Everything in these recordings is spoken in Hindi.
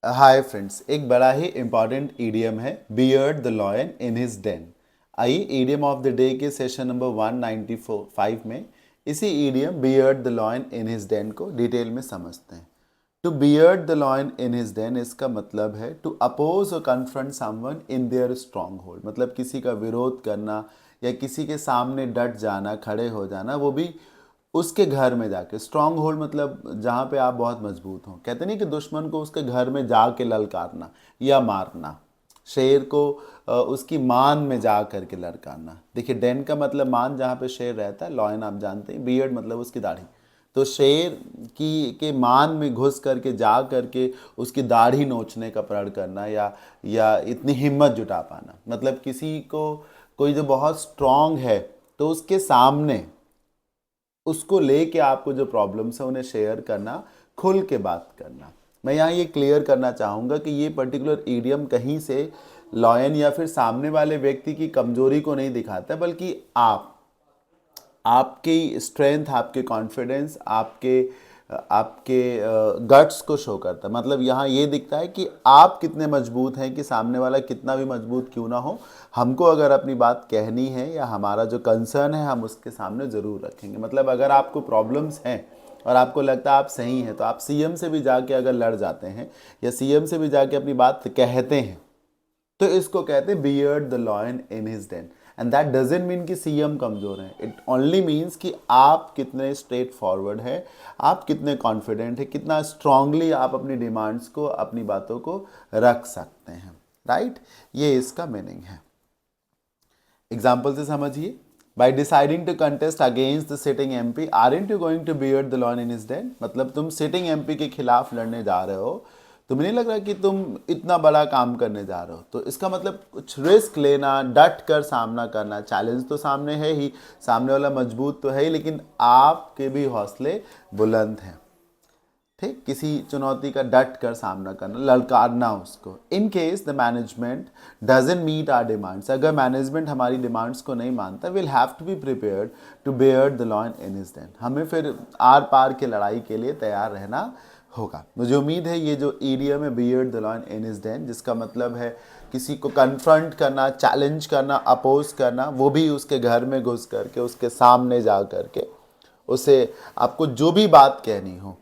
हाय फ्रेंड्स, एक बड़ा ही इंपॉर्टेंट ईडियम है beard the lion in his den. आइए ईडियम ऑफ द डे के सेशन नंबर 195 में इसी idiom beard the lion in his den को डिटेल में समझते हैं। To beard the lion in his den, इसका मतलब है टू अपोज और confront someone in their stronghold, मतलब किसी का विरोध करना या किसी के सामने डट जाना, खड़े हो जाना, वो भी उसके घर में जाके। स्ट्रांग होल्ड मतलब जहाँ पे आप बहुत मजबूत हों। कहते नहीं कि दुश्मन को उसके घर में जाके ललकारना या मारना, शेर को उसकी मान में जा करके ललकारना। देखिए, डेन का मतलब मान, जहाँ पे शेर रहता है। लॉयन आप जानते हैं, बियर्ड मतलब उसकी दाढ़ी। तो शेर की के मान में घुस करके जा करके उसकी दाढ़ी नोचने का प्रण करना या इतनी हिम्मत जुटा पाना, मतलब किसी को, कोई जो बहुत स्ट्रांग है तो उसके सामने उसको लेके आपको जो प्रॉब्लम्स है उन्हें शेयर करना, खुल के बात करना। मैं यहाँ ये क्लियर करना चाहूँगा कि ये पर्टिकुलर ईडियम कहीं से लॉयन या फिर सामने वाले व्यक्ति की कमजोरी को नहीं दिखाता, बल्कि आपकी स्ट्रेंथ, आपके कॉन्फिडेंस, आपके आपके गट्स को शो करता है। मतलब यहाँ ये दिखता है कि आप कितने मजबूत हैं, कि सामने वाला कितना भी मजबूत क्यों ना हो, हमको अगर अपनी बात कहनी है या हमारा जो कंसर्न है हम उसके सामने ज़रूर रखेंगे। मतलब अगर आपको प्रॉब्लम्स हैं और आपको लगता है आप सही हैं, तो आप सीएम से भी जाके अगर लड़ जाते हैं या सीएम से भी जाके अपनी बात कहते हैं, तो इसको कहते हैं beard the lion in his Dane. And that doesn't mean कि सीएम कमजोर है। इट ओनली मीन्स कि आप कितने स्ट्रेट फॉरवर्ड है, आप कितने कॉन्फिडेंट है, कितना स्ट्रांगली आप अपनी डिमांड्स को, अपनी बातों को रख सकते हैं। राइट, ये इसका मीनिंग है। एग्जाम्पल से समझिए। By deciding to contest against the sitting MP, aren't you going to beard the lion in his den. मतलब तुम सिटिंग एमपी के खिलाफ लड़ने जा रहे हो, तुम्हें नहीं लग रहा कि तुम इतना बड़ा काम करने जा रहे हो, तो इसका मतलब कुछ रिस्क लेना, डट कर सामना करना। चैलेंज तो सामने है ही, सामने वाला मजबूत तो है ही, लेकिन आपके भी हौसले बुलंद हैं। ठीक, किसी चुनौती का डट कर सामना करना, ललकारना उसको। In case the management doesn't meet our demands, अगर मैनेजमेंट हमारी डिमांड्स को नहीं मानता, will have to be prepared to bear the lion in his den. हमें फिर आर पार के लड़ाई के लिए तैयार रहना होगा। मुझे उम्मीद है ये जो ईडियम है beard the lion in his Dane, जिसका मतलब है किसी को कन्फ्रंट करना, चैलेंज करना, अपोज करना, वो भी उसके घर में घुस करके, उसके सामने जा करके, उसे आपको जो भी बात कहनी हो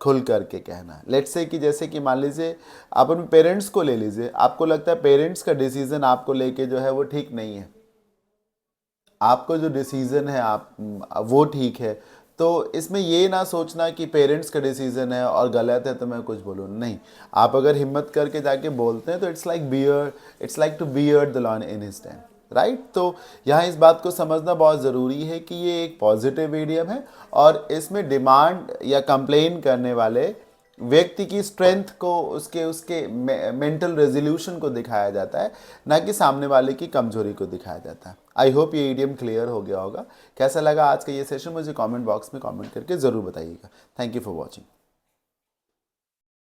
खुल करके कहना है। लेट्स से कि जैसे कि मान लीजिए आप अपने पेरेंट्स को ले लीजिए, आपको लगता है पेरेंट्स का डिसीजन आपको लेके जो है वो ठीक नहीं है, आपको जो डिसीजन है आप वो ठीक है, तो इसमें ये ना सोचना कि पेरेंट्स का डिसीजन है और गलत है तो मैं कुछ बोलूँ, नहीं। आप अगर हिम्मत करके जाके बोलते हैं तो it's like to bear the lion in his den. Right, तो यहाँ इस बात को समझना बहुत ज़रूरी है कि ये एक पॉजिटिव मीडियम है और इसमें डिमांड या कंप्लेन करने वाले व्यक्ति की स्ट्रेंथ को, उसके उसके मेंटल रेजोल्यूशन को दिखाया जाता है, ना कि सामने वाले की कमजोरी को दिखाया जाता है। आई होप ये ईडियम क्लियर हो गया होगा। कैसा लगा आज का ये सेशन, मुझे कमेंट बॉक्स में कमेंट करके ज़रूर बताइएगा। Thank you for watching.